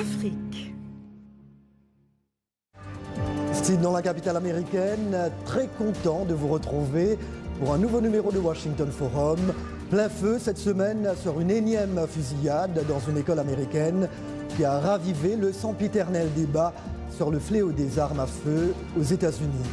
Afrique. Steve dans la capitale américaine, très content de vous retrouver pour un nouveau numéro de Washington Forum. Plein feu cette semaine sur une énième fusillade dans une école américaine qui a ravivé le sempiternel débat sur le fléau des armes à feu aux États-Unis.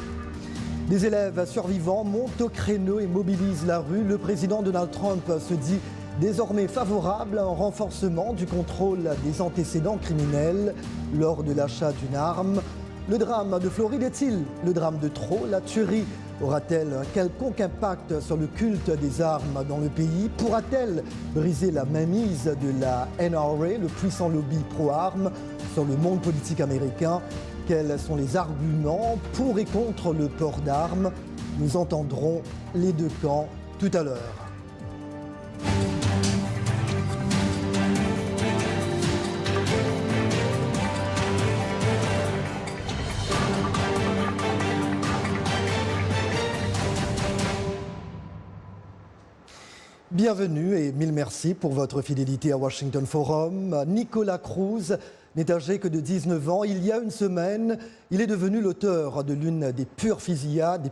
Des élèves survivants montent au créneau et mobilisent la rue. Le président Donald Trump se dit désormais favorable à un renforcement du contrôle des antécédents criminels lors de l'achat d'une arme. Le drame de Floride est-il le drame de trop? La tuerie aura-t-elle un quelconque impact sur le culte des armes dans le pays? Pourra-t-elle briser la mainmise de la NRA, le puissant lobby pro-armes, sur le monde politique américain? Quels sont les arguments pour et contre le port d'armes? Nous entendrons les deux camps tout à l'heure. Bienvenue et mille merci pour votre fidélité à Washington Forum. Nicolas Cruz n'est âgé que de 19 ans. Il y a une semaine, il est devenu l'auteur de l'une des pires fusillades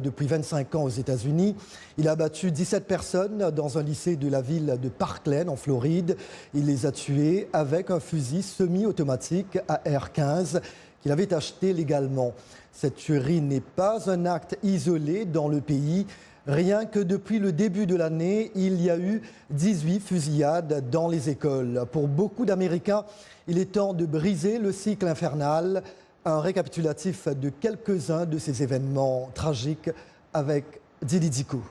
depuis 25 ans aux États-Unis. Il a abattu 17 personnes dans un lycée de la ville de Parkland, en Floride. Il les a tuées avec un fusil semi-automatique AR-15 qu'il avait acheté légalement. Cette tuerie n'est pas un acte isolé dans le pays. Rien que depuis le début de l'année, il y a eu 18 fusillades dans les écoles. Pour beaucoup d'Américains, il est temps de briser le cycle infernal. Un récapitulatif de quelques-uns de ces événements tragiques avec Didi Dicou.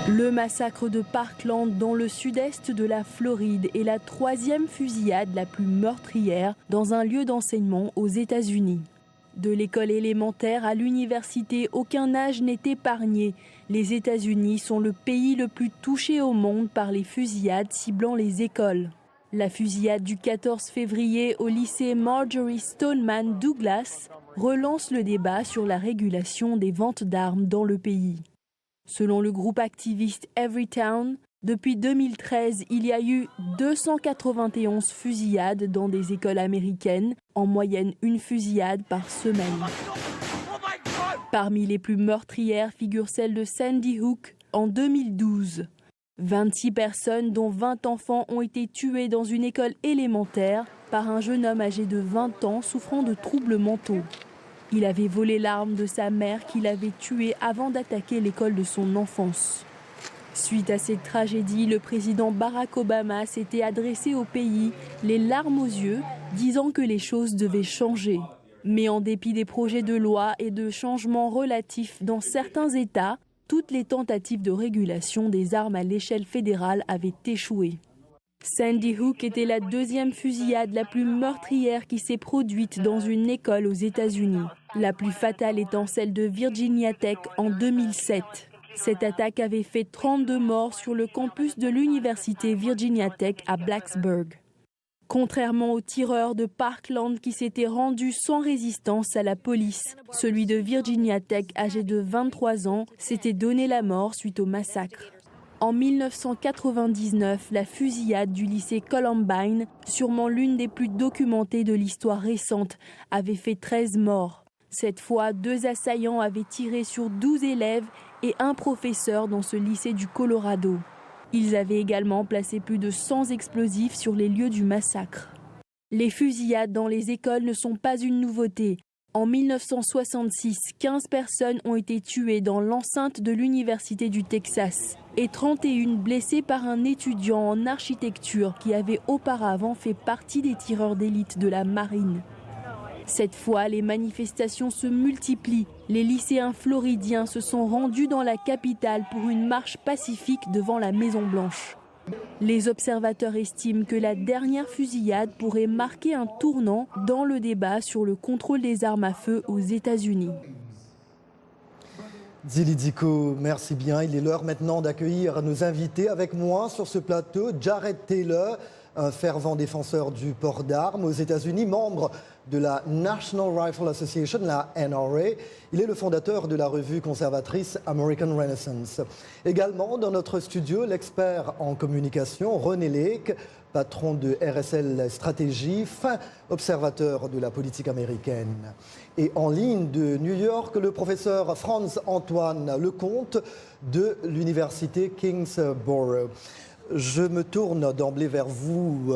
Le massacre de Parkland dans le sud-est de la Floride est la troisième fusillade la plus meurtrière dans un lieu d'enseignement aux États-Unis. De l'école élémentaire à l'université, aucun âge n'est épargné. Les États-Unis sont le pays le plus touché au monde par les fusillades ciblant les écoles. La fusillade du 14 février au lycée Marjory Stoneman Douglas relance le débat sur la régulation des ventes d'armes dans le pays. Selon le groupe activiste Everytown, depuis 2013, il y a eu 291 fusillades dans des écoles américaines, en moyenne une fusillade par semaine. Parmi les plus meurtrières figure celle de Sandy Hook en 2012. 26 personnes, dont 20 enfants, ont été tuées dans une école élémentaire par un jeune homme âgé de 20 ans souffrant de troubles mentaux. Il avait volé l'arme de sa mère qu'il avait tuée avant d'attaquer l'école de son enfance. Suite à cette tragédie, le président Barack Obama s'était adressé au pays, les larmes aux yeux, disant que les choses devaient changer. Mais en dépit des projets de loi et de changements relatifs dans certains États, toutes les tentatives de régulation des armes à l'échelle fédérale avaient échoué. Sandy Hook était la deuxième fusillade la plus meurtrière qui s'est produite dans une école aux États-Unis. La plus fatale étant celle de Virginia Tech en 2007. Cette attaque avait fait 32 morts sur le campus de l'université Virginia Tech à Blacksburg. Contrairement au tireur de Parkland qui s'était rendu sans résistance à la police, celui de Virginia Tech, âgé de 23 ans, s'était donné la mort suite au massacre. En 1999, la fusillade du lycée Columbine, sûrement l'une des plus documentées de l'histoire récente, avait fait 13 morts. Cette fois, 2 assaillants avaient tiré sur 12 élèves et un professeur dans ce lycée du Colorado. Ils avaient également placé plus de 100 explosifs sur les lieux du massacre. Les fusillades dans les écoles ne sont pas une nouveauté. En 1966, 15 personnes ont été tuées dans l'enceinte de l'Université du Texas et 31 blessées par un étudiant en architecture qui avait auparavant fait partie des tireurs d'élite de la marine. Cette fois, les manifestations se multiplient. Les lycéens floridiens se sont rendus dans la capitale pour une marche pacifique devant la Maison-Blanche. Les observateurs estiment que la dernière fusillade pourrait marquer un tournant dans le débat sur le contrôle des armes à feu aux États-Unis. Didi Dicou, merci bien. Il est l'heure maintenant d'accueillir nos invités. Avec moi sur ce plateau, Jared Taylor, un fervent défenseur du port d'armes aux États-Unis, membre de la National Rifle Association, la NRA. Il est le fondateur de la revue conservatrice American Renaissance. Également dans notre studio, l'expert en communication René Lake, patron de RSL Stratégie, fin observateur de la politique américaine. Et en ligne de New York, le professeur Franz-Antoine Lecomte de l'université Kingsborough. Je me tourne d'emblée vers vous,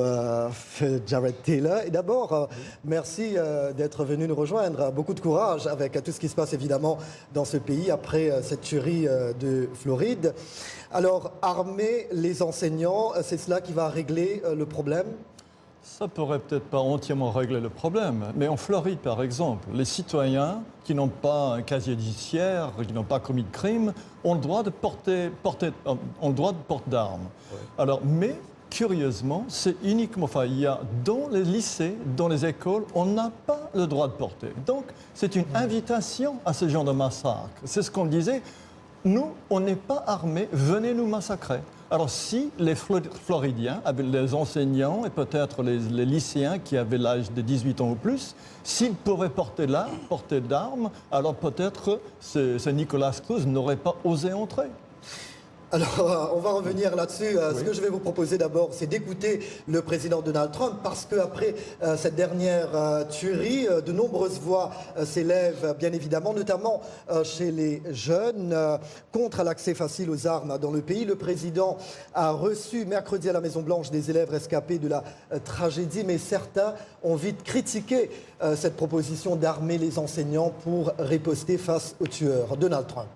Jared Taylor. Et d'abord, merci d'être venu nous rejoindre. Beaucoup de courage avec tout ce qui se passe évidemment dans ce pays après cette tuerie de Floride. Alors, armer les enseignants, c'est cela qui va régler le problème ? Ça pourrait peut-être pas entièrement régler le problème, mais en Floride, par exemple, les citoyens qui n'ont pas un casier judiciaire, qui n'ont pas commis de crime, ont le droit de porter d'armes. Ouais. Alors, mais curieusement, c'est uniquement, il y a dans les lycées, dans les écoles, on n'a pas le droit de porter. Donc, c'est une invitation à ce genre de massacre. C'est ce qu'on disait. Nous, on n'est pas armés, venez nous massacrer. Alors si les Floridiens, avec les enseignants et peut-être les lycéens qui avaient l'âge de 18 ans ou plus, s'ils pouvaient porter d'armes, alors peut-être ce Nicolas Cruz n'aurait pas osé entrer. Alors, on va revenir là-dessus. Ce que je vais vous proposer d'abord, c'est d'écouter le président Donald Trump, parce qu'après cette dernière tuerie, de nombreuses voix s'élèvent, bien évidemment, notamment chez les jeunes, contre l'accès facile aux armes dans le pays. Le président a reçu mercredi à la Maison-Blanche des élèves rescapés de la tragédie, mais certains ont vite critiqué cette proposition d'armer les enseignants pour riposter face aux tueurs. Donald Trump.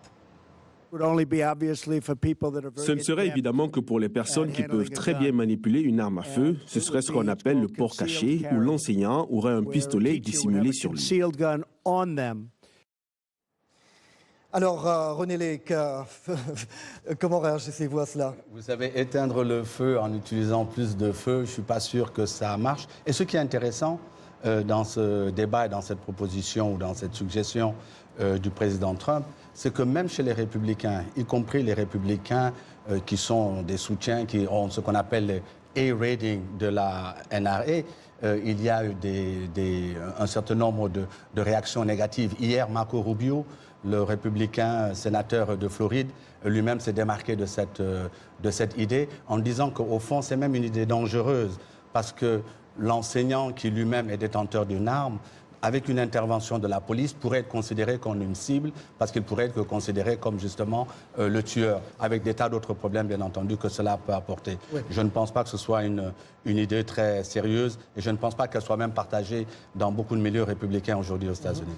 Ce ne serait évidemment que pour les personnes qui peuvent très bien manipuler une arme à feu. Ce serait ce qu'on appelle le port caché, où l'enseignant aurait un pistolet dissimulé sur lui. Alors, René Lake, comment réagissez-vous à cela? Vous savez, éteindre le feu en utilisant plus de feu, je ne suis pas sûr que ça marche. Et ce qui est intéressant dans ce débat et dans cette proposition ou dans cette suggestion du président Trump, c'est que même chez les républicains, y compris les républicains qui sont des soutiens, qui ont ce qu'on appelle les A-rating de la NRA, il y a eu un certain nombre de réactions négatives. Hier, Marco Rubio, le républicain sénateur de Floride, lui-même s'est démarqué de cette idée en disant qu'au fond, c'est même une idée dangereuse parce que l'enseignant qui lui-même est détenteur d'une arme, avec une intervention de la police, pourrait être considéré comme une cible parce qu'il pourrait être considéré comme justement le tueur, avec des tas d'autres problèmes, bien entendu, que cela peut apporter. Oui. Je ne pense pas que ce soit une idée très sérieuse et je ne pense pas qu'elle soit même partagée dans beaucoup de milieux républicains aujourd'hui aux États-Unis.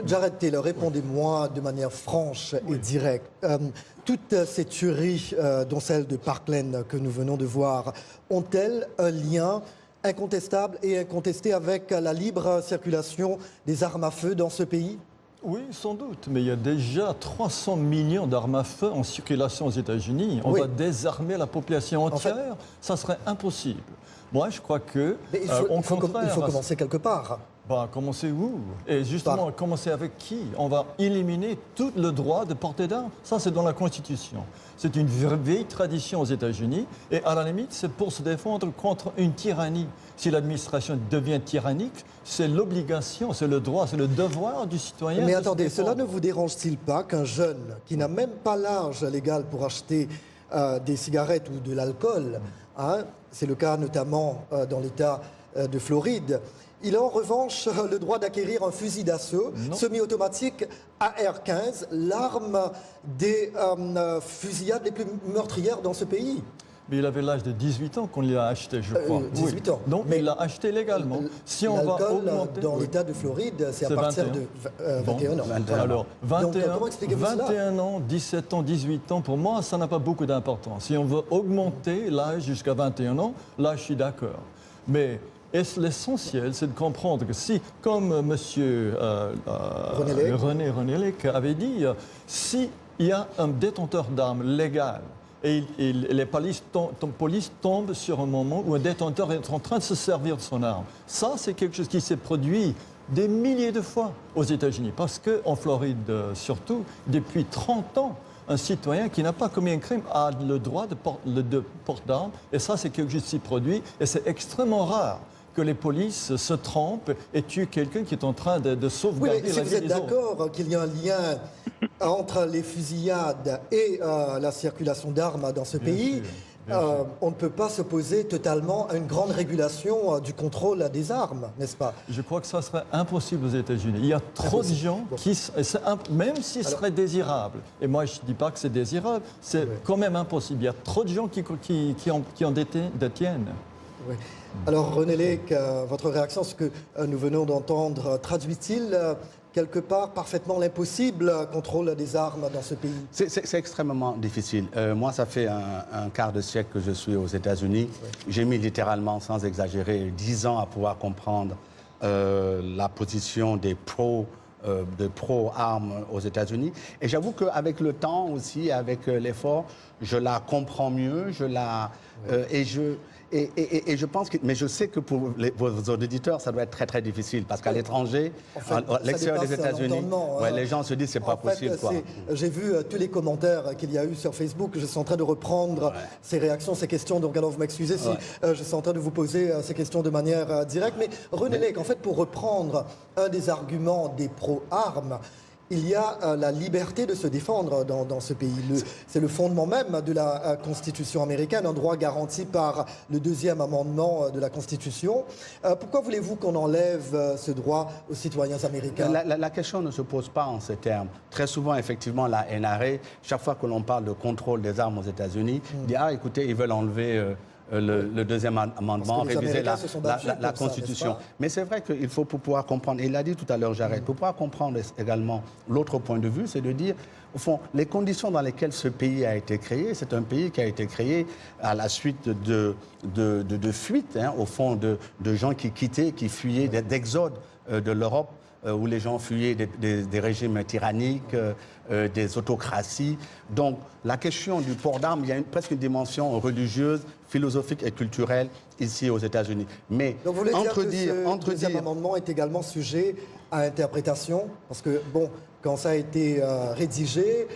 Jared Taylor, répondez-moi de manière franche et directe. Toutes ces tueries, dont celle de Parkland que nous venons de voir, ont-elles un lien incontestable et incontesté avec la libre circulation des armes à feu dans ce pays? Oui, sans doute, mais il y a déjà 300 millions d'armes à feu en circulation aux États-Unis. On va désarmer la population entière, ça serait impossible. Moi, je crois que... il faut commencer quelque part. Commencer où? Et justement, commencer avec qui? On va éliminer tout le droit de porter d'armes. Ça, c'est dans la Constitution. C'est une vieille tradition aux États-Unis. Et à la limite, c'est pour se défendre contre une tyrannie. Si l'administration devient tyrannique, c'est l'obligation, c'est le droit, c'est le devoir du citoyen. Mais attendez, cela ne vous dérange-t-il pas qu'un jeune qui n'a même pas l'âge légal pour acheter des cigarettes ou de l'alcool, c'est le cas notamment dans l'État de Floride, il a en revanche le droit d'acquérir un fusil d'assaut semi-automatique AR-15, l'arme des fusillades les plus meurtrières dans ce pays. Mais il avait l'âge de 18 ans qu'on l'a acheté, je crois. 18 ans. Donc il l'a acheté légalement. Si on va augmenter... dans l'État de Floride, c'est à partir de 21 ans. Alors, 21 ans, 17 ans, 18 ans, pour moi, ça n'a pas beaucoup d'importance. Si on veut augmenter l'âge jusqu'à 21 ans, là, je suis d'accord. Mais... l'essentiel, c'est de comprendre que si, comme M. René Lake avait dit, s'il y a un détenteur d'armes légal et les polices tombent sur un moment où un détenteur est en train de se servir de son arme, ça, c'est quelque chose qui s'est produit des milliers de fois aux États-Unis. Parce qu'en Floride, surtout, depuis 30 ans, un citoyen qui n'a pas commis un crime a le droit de porter d'armes. Et ça, c'est quelque chose qui s'y produit. Et c'est extrêmement rare que les polices se trompent et tuent quelqu'un qui est en train de sauvegarder oui, si la vous vie êtes des autres. d'accord qu'il y a un lien entre les fusillades et la circulation d'armes dans ce pays, on ne peut pas s'opposer totalement à une grande régulation du contrôle des armes, n'est-ce pas? Je crois que ça serait impossible aux États-Unis. Il y a trop de gens même si ce serait désirable, et moi je ne dis pas que c'est désirable, c'est quand même impossible. Il y a trop de gens qui en détiennent. Oui. Alors René Lake, votre réaction, ce que nous venons d'entendre, traduit-il quelque part parfaitement l'impossible contrôle des armes dans ce pays? C'est extrêmement difficile. Moi, ça fait un quart de siècle que je suis aux États-Unis. Oui. J'ai mis littéralement, sans exagérer, 10 ans à pouvoir comprendre la position des pro-armes aux États-Unis. Et j'avoue qu'avec le temps aussi, avec l'effort, je la comprends mieux, et je pense que, mais je sais que pour vos auditeurs, ça doit être très très difficile parce qu'à l'étranger, à l'extérieur des États-Unis, les gens se disent c'est pas possible. J'ai vu tous les commentaires qu'il y a eu sur Facebook. Je suis en train de reprendre ces réactions, ces questions. Donc alors vous m'excusez si je suis en train de vous poser ces questions de manière directe. Mais René Lake, en fait, pour reprendre un des arguments des pro-armes, il y a la liberté de se défendre dans ce pays. C'est le fondement même de la Constitution américaine, un droit garanti par le 2e amendement de la Constitution. Pourquoi voulez-vous qu'on enlève ce droit aux citoyens américains? La question ne se pose pas en ces termes. Très souvent, effectivement, la NRA, chaque fois que l'on parle de contrôle des armes aux États-Unis, dit « Ah, écoutez, ils veulent enlever... le 2e amendement, réviser la Constitution. Ça, mais c'est vrai qu'il faut pour pouvoir comprendre, et il l'a dit tout à l'heure, j'arrête, pour pouvoir comprendre également l'autre point de vue, c'est de dire, au fond, les conditions dans lesquelles ce pays a été créé, c'est un pays qui a été créé à la suite de fuites, au fond, de gens qui quittaient, qui fuyaient, d'exode de l'Europe, où les gens fuyaient des régimes tyranniques, des autocraties. Donc, la question du port d'armes, il y a presque une dimension religieuse, philosophique et culturelle ici aux États-Unis. Mais donc, vous voulez dire que ce deuxième amendement est également sujet à interprétation? Parce que, bon, quand ça a été rédigé,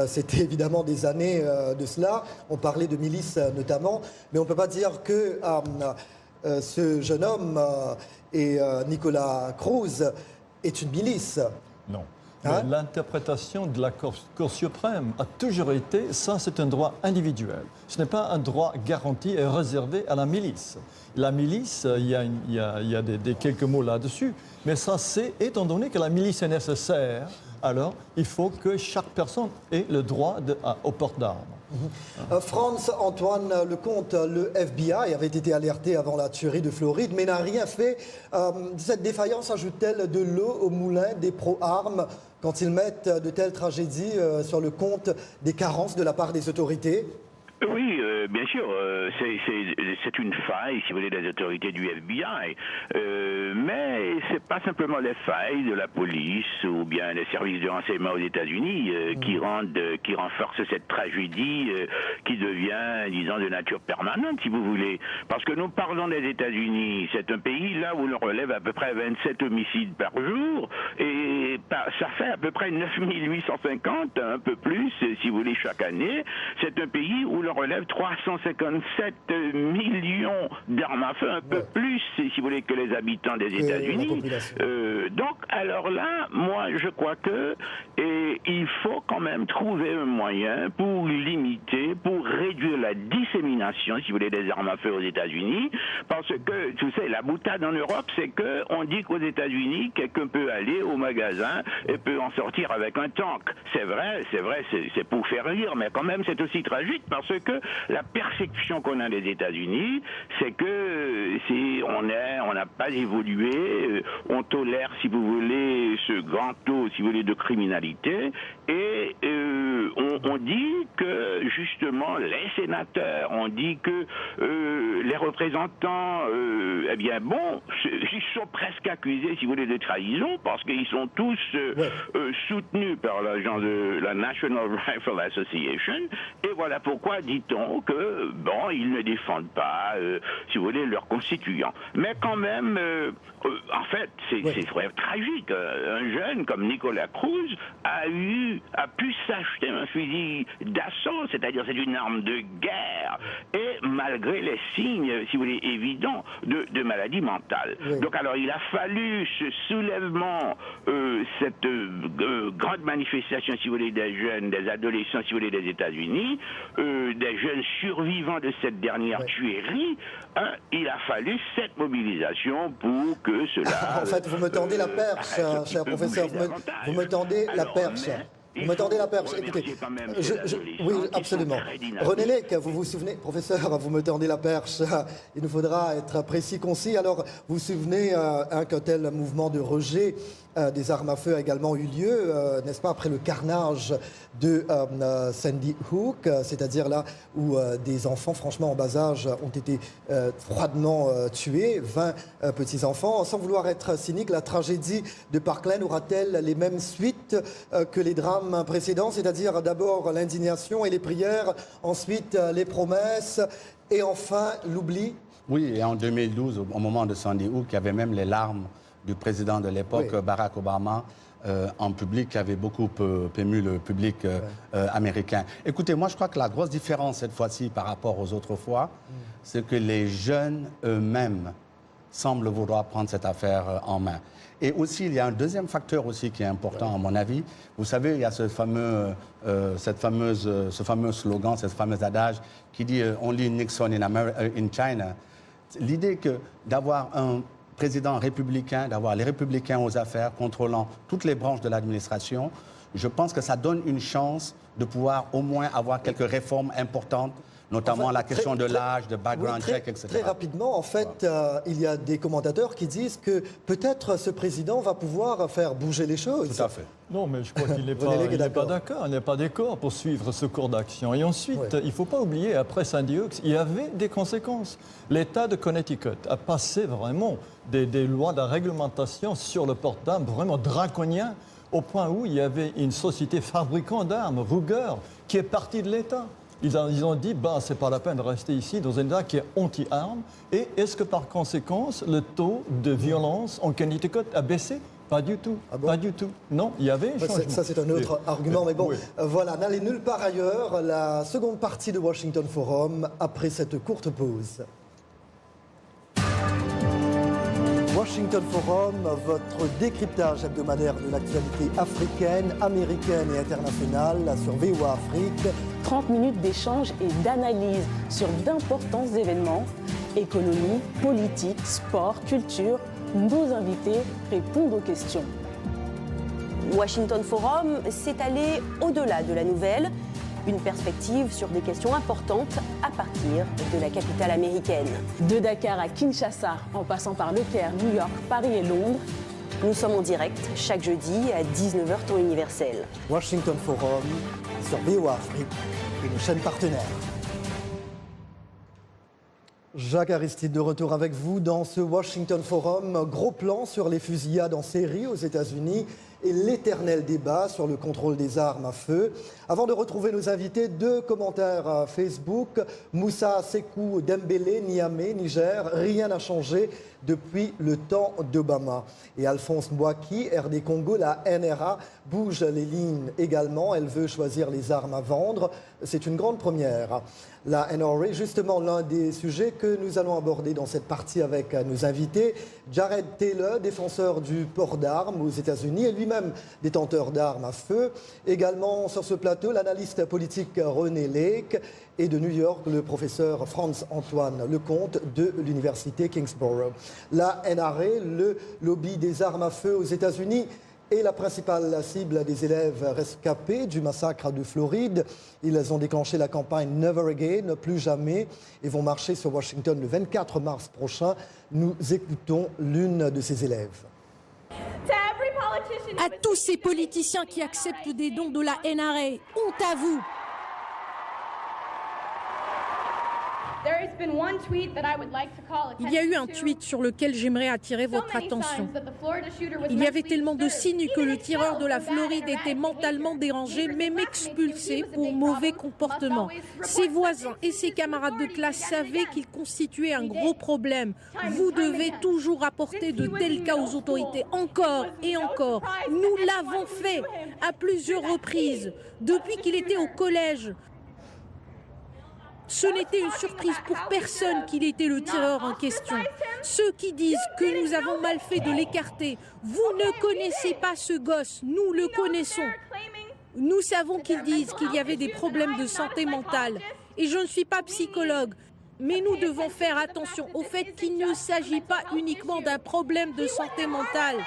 c'était évidemment des années de cela. On parlait de milices notamment, mais on ne peut pas dire que ce jeune homme et Nicolas Cruz est une milice. Non. L'interprétation de la Cour suprême a toujours été, ça c'est un droit individuel. Ce n'est pas un droit garanti et réservé à la milice. La milice, il y a quelques mots là-dessus, mais ça c'est, étant donné que la milice est nécessaire, alors il faut que chaque personne ait le droit au port d'armes. Franz Antoine Lecomte, le FBI avait été alerté avant la tuerie de Floride, mais n'a rien fait. Cette défaillance ajoute-t-elle de l'eau au moulin des pro-armes quand ils mettent de telles tragédies sur le compte des carences de la part des autorités? Oui, bien sûr, c'est une faille, si vous voulez, des autorités du FBI. Mais c'est pas simplement les failles de la police ou bien les services de renseignement aux États-Unis qui renforcent cette tragédie qui devient, disons, de nature permanente, si vous voulez. Parce que nous parlons des États-Unis, c'est un pays là où l'on relève à peu près 27 homicides par jour et ça fait à peu près 9850, un peu plus, si vous voulez, chaque année. C'est un pays où l'on relève 357 millions d'armes à feu, un peu plus, si vous voulez, que les habitants des États-Unis. Donc, alors là, moi, je crois que il faut quand même trouver un moyen pour limiter, pour réduire la dissémination, si vous voulez, des armes à feu aux États-Unis, parce que, tu sais, la boutade en Europe, c'est que on dit qu'aux États-Unis, quelqu'un peut aller au magasin et peut en sortir avec un tank. C'est vrai, c'est pour faire rire, mais quand même, c'est aussi tragique parce que la perception qu'on a des États-Unis, c'est que on n'a pas évolué, on tolère, si vous voulez, ce grand taux, si vous voulez, de criminalité, et on dit que justement les sénateurs, on dit que les représentants, eh bien bon, ils sont presque accusés, si vous voulez, de trahison parce qu'ils sont tous soutenus par l'agence de la National Rifle Association, et voilà pourquoi dit-on que, bon, ils ne défendent pas, si vous voulez, leurs constituants. Mais quand même, en fait, c'est vraiment tragique. Un jeune comme Nicolas Cruz a pu s'acheter un fusil fusil d'assaut, c'est-à-dire c'est une arme de guerre, et malgré les signes, si vous voulez, évidents de maladie mentale. Oui. Donc alors il a fallu ce soulèvement, cette grande manifestation, si vous voulez, des jeunes, des adolescents, si vous voulez, des États-Unis, des jeunes survivants de cette dernière tuerie, il a fallu cette mobilisation pour que cela... En fait, vous me tendez la perche, cher professeur. Vous me tendez la perche. Vous me tendez la perche. Écoutez, oui, absolument. René Lec, vous vous souvenez, professeur, vous me tendez la perche. Il nous faudra être précis, concis. Alors, vous vous souvenez qu'un tel mouvement de rejet des armes à feu a également eu lieu, n'est-ce pas, après le carnage de Sandy Hook, c'est-à-dire là où des enfants, franchement en bas âge, ont été froidement tués, 20 petits-enfants. Sans vouloir être cynique, la tragédie de Parkland aura-t-elle les mêmes suites que les drames précédents, c'est-à-dire d'abord l'indignation et les prières, ensuite les promesses et enfin l'oubli? Oui, et en 2012, au moment de Sandy Hook, il y avait même les larmes du président de l'époque, oui, Barack Obama, en public, qui avait beaucoup ému le public américain. Écoutez, moi, je crois que la grosse différence cette fois-ci par rapport aux autres fois, c'est que les jeunes eux-mêmes semblent vouloir prendre cette affaire en main. Et aussi, il y a un deuxième facteur aussi qui est important, à mon avis. Vous savez, il y a ce fameux slogan, ce fameux adage qui dit « Only Nixon in China ». L'idée que d'avoir un président républicain, d'avoir les républicains aux affaires, contrôlant toutes les branches de l'administration, je pense que ça donne une chance de pouvoir au moins avoir quelques réformes importantes, notamment la question de l'âge, de background check, etc. Très rapidement, en fait, il y a des commentateurs qui disent que peut-être ce président va pouvoir faire bouger les choses. Tout à fait. Non, mais je crois qu'il n'est pas d'accord. Il n'est pas d'accord pour suivre ce cours d'action. Et ensuite, il ne faut pas oublier, après Sandy Hook, il y avait des conséquences. L'État de Connecticut a passé vraiment des lois de réglementation sur le port d'armes vraiment draconiens, au point où il y avait une société fabricant d'armes, Ruger, qui est partie de l'État. Ils ont dit, c'est pas la peine de rester ici dans un État qui est anti-armes. Et est-ce que par conséquence, le taux de violence en Connecticut a baissé? Pas du tout. Ah bon? Pas du tout. Non, il y avait un changement. Ça, c'est un autre argument. Mais bon, voilà, n'allez nulle part ailleurs. La seconde partie de Washington Forum, après cette courte pause. Washington Forum, votre décryptage hebdomadaire de l'actualité africaine, américaine et internationale sur VOA Afrique. 30 minutes d'échange et d'analyse sur d'importants événements, économie, politique, sport, culture. Nos invités répondent aux questions. Washington Forum s'est allé au-delà de la nouvelle, une perspective sur des questions importantes à partir de la capitale américaine. De Dakar à Kinshasa, en passant par Le Caire, New York, Paris et Londres. Nous sommes en direct chaque jeudi à 19h temps universel. Washington Forum sur VOA Afrique et nos chaînes partenaires. Jacques Aristide de retour avec vous dans ce Washington Forum. Gros plan sur les fusillades en série aux États-Unis et l'éternel débat sur le contrôle des armes à feu. Avant de retrouver nos invités, 2 commentaires Facebook. Moussa Sekou Dembélé, Niamey, Niger, rien n'a changé depuis le temps d'Obama. Et Alphonse Mbouaki, RD Congo, la NRA bouge les lignes également. Elle veut choisir les armes à vendre. C'est une grande première. La NRA, justement, l'un des sujets que nous allons aborder dans cette partie avec nos invités. Jared Taylor, défenseur du port d'armes aux États-Unis et lui-même détenteur d'armes à feu. Également sur ce plateau, l'analyste politique René Lec et de New York, le professeur Franz-Antoine Lecomte de l'université Kingsborough. La NRA, le lobby des armes à feu aux États-Unis, est la principale cible des élèves rescapés du massacre de Floride. Ils ont déclenché la campagne Never Again, plus jamais, et vont marcher sur Washington le 24 mars prochain. Nous écoutons l'une de ces élèves. À tous ces politiciens qui acceptent des dons de la NRA, honte à vous! Il y a eu un tweet sur lequel j'aimerais attirer votre attention. Il y avait tellement de signes que le tireur de la Floride était mentalement dérangé, même expulsé pour mauvais comportement. Ses voisins et ses camarades de classe savaient qu'il constituait un gros problème. Vous devez toujours rapporter de tels cas aux autorités, encore et encore. Nous l'avons fait à plusieurs reprises, depuis qu'il était au collège. Ce n'était une surprise pour personne qu'il était le tireur en question. Ceux qui disent que nous avons mal fait de l'écarter, vous ne connaissez pas ce gosse, nous le connaissons. Nous savons qu'ils disent qu'il y avait des problèmes de santé mentale. Et je ne suis pas psychologue, mais nous devons faire attention au fait qu'il ne s'agit pas uniquement d'un problème de santé mentale.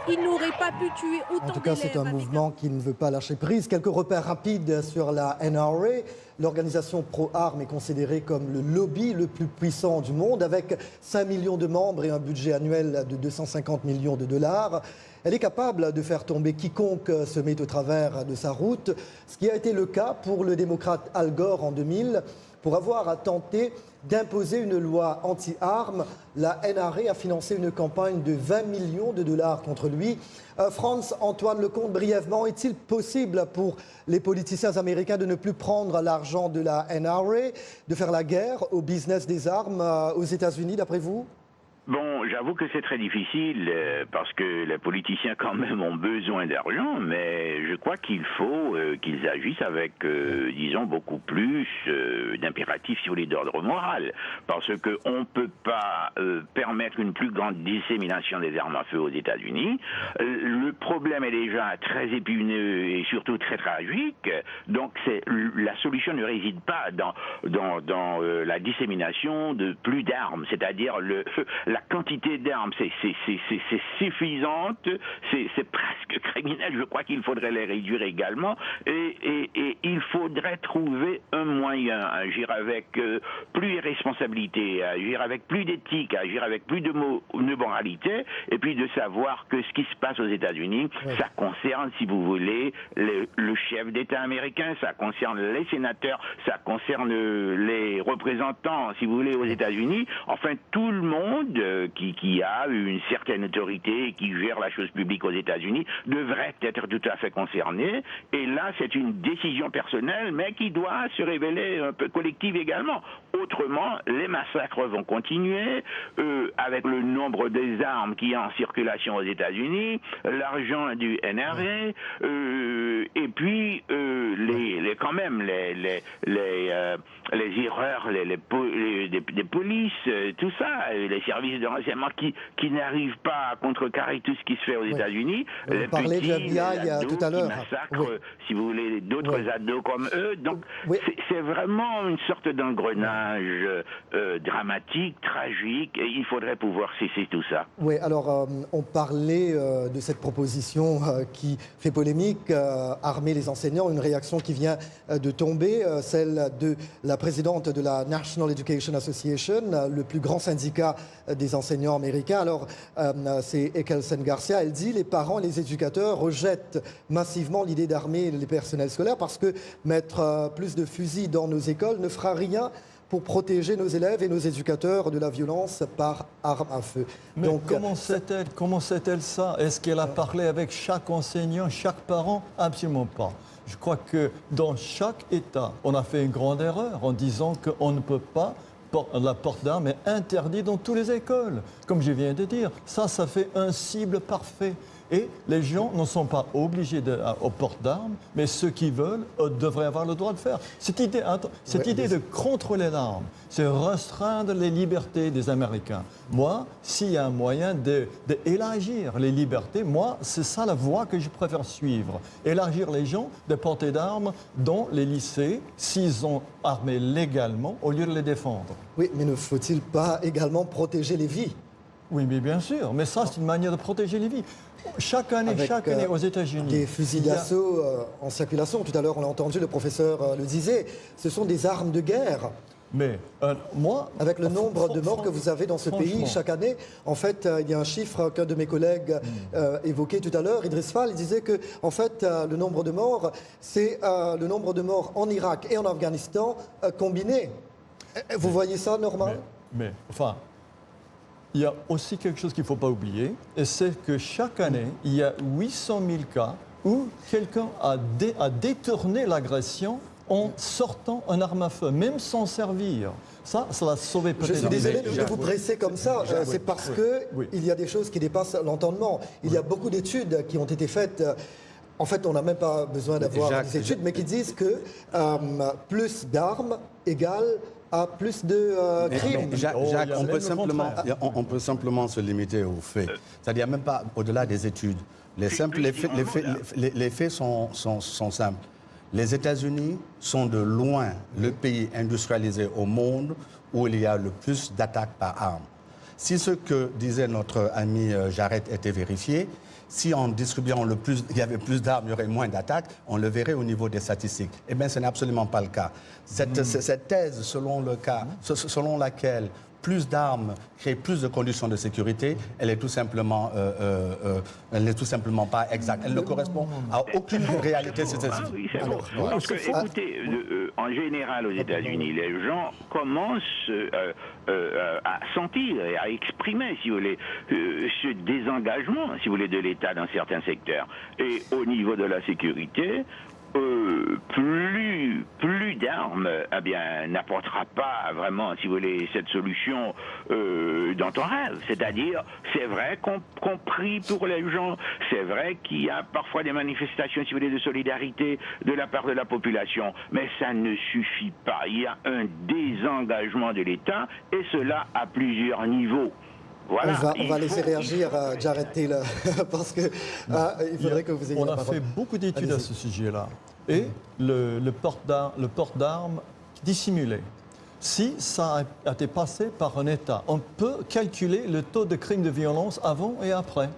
Il n'aurait pas pu tuer autant d'élèves. En tout cas, c'est un mouvement qui ne veut pas lâcher prise. Quelques repères rapides sur la NRA. L'organisation pro-armes est considérée comme le lobby le plus puissant du monde, avec 5 millions de membres et un budget annuel de 250 millions de dollars. Elle est capable de faire tomber quiconque se met au travers de sa route, ce qui a été le cas pour le démocrate Al Gore en 2000. Pour avoir tenté d'imposer une loi anti-armes, la NRA a financé une campagne de 20 millions de dollars contre lui. Antoine Lecomte, brièvement, est-il possible pour les politiciens américains de ne plus prendre l'argent de la NRA, de faire la guerre au business des armes aux États-Unis, d'après vous ? Bon, j'avoue que c'est très difficile parce que les politiciens quand même ont besoin d'argent, mais je crois qu'il faut qu'ils agissent avec, disons, beaucoup plus d'impératifs sur les d'ordre moral, parce qu'on ne peut pas permettre une plus grande dissémination des armes à feu aux États-Unis. Le problème est déjà très épineux et surtout très tragique, donc la solution ne réside pas dans la dissémination de plus d'armes, c'est-à-dire la quantité d'armes, c'est suffisante, c'est presque criminel. Je crois qu'il faudrait les réduire également et il faudrait trouver un moyen, agir avec plus de responsabilité, agir avec plus d'éthique, agir avec plus de moralité et puis de savoir que ce qui se passe aux États-Unis, ça concerne, si vous voulez, le chef d'État américain, ça concerne les sénateurs, ça concerne les représentants, si vous voulez, aux États-Unis. Enfin, tout le monde qui a une certaine autorité et qui gère la chose publique aux États-Unis devrait être tout à fait concerné. Et là, c'est une décision personnelle, mais qui doit se révéler un peu collective également. Autrement, les massacres vont continuer avec le nombre des armes qui est en circulation aux États-Unis, l'argent du NRA, et puis quand même les erreurs des polices, tout ça, les services de renseignement qui n'arrivent pas à contrecarrer tout ce qui se fait aux États-unis. Vous parlez de FBI tout à l'heure. Qui massacrent, si vous voulez, d'autres ados comme eux. Donc, c'est vraiment une sorte d'engrenage dramatique, tragique, et il faudrait pouvoir cesser tout ça. Oui, alors, on parlait de cette proposition qui fait polémique, armer les enseignants, une réaction qui vient de tomber, celle de la présidente de la National Education Association, le plus grand syndicat des enseignants américains. Alors, c'est Ekelsen Garcia, elle dit « Les parents et les éducateurs rejettent massivement l'idée d'armer les personnels scolaires parce que mettre plus de fusils dans nos écoles ne fera rien pour protéger nos élèves et nos éducateurs de la violence par arme à feu. » Mais donc, comment sait-elle ça? Est-ce qu'elle a parlé avec chaque enseignant, chaque parent? Absolument pas. Je crois que dans chaque État, on a fait une grande erreur en disant qu'on ne peut pas, la porte d'armes est interdite dans toutes les écoles. Comme je viens de dire, ça fait un cible parfait. Et les gens ne sont pas obligés aux portes d'armes, mais ceux qui veulent devraient avoir le droit de faire. Cette idée de contrôler l'arme, c'est restreindre les libertés des Américains. Moi, s'il y a un moyen d'élargir les libertés, moi, c'est ça la voie que je préfère suivre. Élargir les gens de porter d'armes dans les lycées, s'ils ont armé légalement, au lieu de les défendre. Oui, mais ne faut-il pas également protéger les vies? Oui, mais bien sûr. Mais ça, c'est une manière de protéger les vies. Chaque année aux États-Unis. Des fusils d'assaut en circulation. Tout à l'heure, on l'a entendu, le professeur le disait. Ce sont des armes de guerre. Mais moi... Avec le nombre de morts que vous avez dans ce pays chaque année, en fait, il y a un chiffre qu'un de mes collègues évoquait tout à l'heure, Idriss Fall, il disait que, en fait, le nombre de morts, c'est le nombre de morts en Irak et en Afghanistan combinés. Vous voyez ça, Normand? Mais, enfin, il y a aussi quelque chose qu'il ne faut pas oublier, et c'est que chaque année, il y a 800 000 cas où quelqu'un a détourné l'agression en sortant un arme à feu, même sans servir. Ça l'a sauvé peut-être. Je suis désolé de vous presser comme ça, c'est parce qu'il y a des choses qui dépassent l'entendement. Il y a beaucoup d'études qui ont été faites. En fait, on n'a même pas besoin d'avoir des études, mais qui disent que plus d'armes égale à plus de crimes. Jacques, on peut simplement se limiter aux faits. C'est-à-dire même pas au-delà des études. Les faits sont simples. Les États-Unis sont de loin le pays industrialisé au monde où il y a le plus d'attaques par arme. Si ce que disait notre ami Jarrett était vérifié, si en distribuant il y avait plus d'armes, il y aurait moins d'attaques, on le verrait au niveau des statistiques. Eh bien, ce n'est absolument pas le cas. Cette thèse selon laquelle plus d'armes crée plus de conditions de sécurité, elle n'est tout simplement pas exacte. Elle ne correspond à aucune réalité statistique. Oui, c'est bon. Parce que, écoutez, en général aux États-Unis, les gens commencent à sentir et à exprimer, si vous voulez, ce désengagement, si vous voulez, de l'État dans certains secteurs. Et au niveau de la sécurité, plus d'armes, eh bien, n'apportera pas vraiment, si vous voulez, cette solution dont on rêve. C'est-à-dire, c'est vrai qu'on prie pour les gens, c'est vrai qu'il y a parfois des manifestations, si vous voulez, de solidarité de la part de la population, mais ça ne suffit pas. Il y a un désengagement de l'État, et cela à plusieurs niveaux. Voilà, on va laisser réagir Jarrett Taylor, parce que il faudrait que vous ayez la parole. On a fait beaucoup d'études à ce sujet-là. Et le port d'armes dissimulé, si ça a été passé par un État, on peut calculer le taux de crimes de violence avant et après.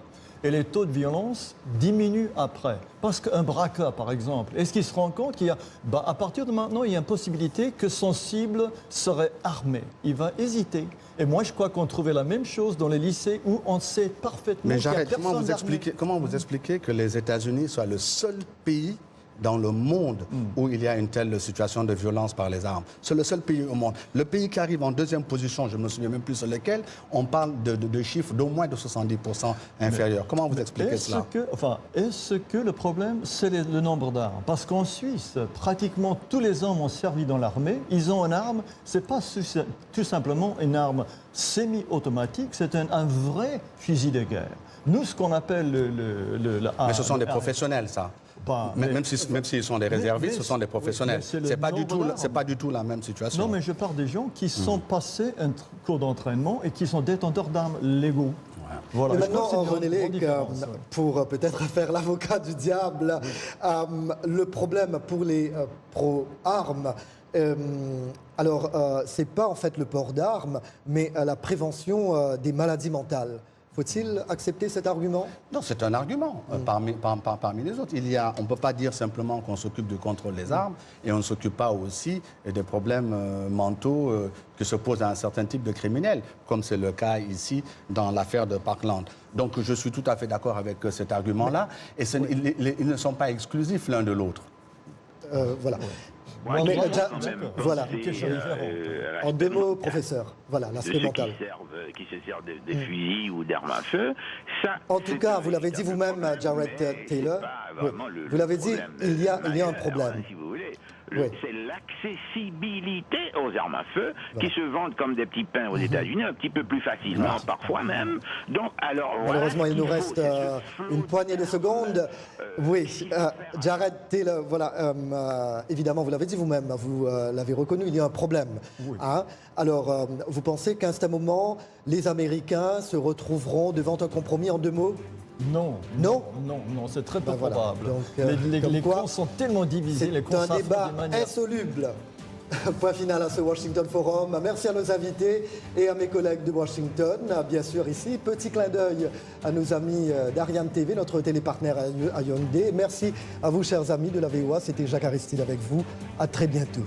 Et les taux de violence diminuent après. Parce qu'un braqueur, par exemple, est-ce qu'il se rend compte qu'il y a... à partir de maintenant, il y a une possibilité que son cible serait armée. Il va hésiter. Et moi, je crois qu'on trouvait la même chose dans les lycées où on sait parfaitement qu'il y a personne d'armé. Comment vous expliquez que les États-Unis soient le seul pays dans le monde où il y a une telle situation de violence par les armes? C'est le seul pays au monde. Le pays qui arrive en deuxième position, je ne me souviens même plus sur lequel, on parle de chiffres d'au moins de 70% inférieurs. Comment vous expliquez cela? Est-ce que le problème, c'est le nombre d'armes? Parce qu'en Suisse, pratiquement tous les hommes ont servi dans l'armée. Ils ont une arme. Ce n'est pas tout simplement une arme semi-automatique, c'est un vrai fusil de guerre. Nous, ce qu'on appelle Mais ce sont des professionnels, ça. Même s'ils sont des réservistes, ce sont des professionnels. C'est pas du tout la même situation. Non, mais je parle des gens qui sont passés un cours d'entraînement et qui sont détenteurs d'armes légaux. Voilà. Et maintenant, René Lake, pour peut-être faire l'avocat du diable, le problème pour les pro-armes, c'est pas en fait le port d'armes, mais la prévention des maladies mentales. Faut-il accepter cet argument? Non, c'est un argument parmi les autres. On ne peut pas dire simplement qu'on s'occupe du contrôle des armes et on ne s'occupe pas aussi des problèmes mentaux que se posent à un certain type de criminels, comme c'est le cas ici dans l'affaire de Parkland. Donc je suis tout à fait d'accord avec cet argument-là et ils ne sont pas exclusifs l'un de l'autre. Voilà. Ouais, voilà. En deux mots, professeur. Voilà, l'aspect mental. Qui se servent de fusils ou d'armes à feu. Ça, en tout cas, vous l'avez dit vous-même, Jarrett Taylor. Vous l'avez dit, il y a un problème. Si vous voulez. C'est l'accessibilité aux armes à feu qui se vendent comme des petits pains aux États-Unis, un petit peu plus facilement parfois même. Donc, malheureusement, il nous reste une poignée de secondes. Oui, Jarrett Taylor, voilà, évidemment, vous l'avez dit vous-même, vous l'avez reconnu, il y a un problème. Oui. Hein? Alors, vous pensez qu'à un moment, les Américains se retrouveront devant un compromis en deux mots? Non, c'est très peu probable. Voilà. Donc, les camps sont tellement divisés. C'est un débat insoluble. Point final à ce Washington Forum. Merci à nos invités et à mes collègues de Washington. Bien sûr, ici, petit clin d'œil à nos amis d'Ariane TV, notre télépartenaire à Hyundai. Merci à vous, chers amis de la VOA. C'était Jacques Aristide avec vous. À très bientôt.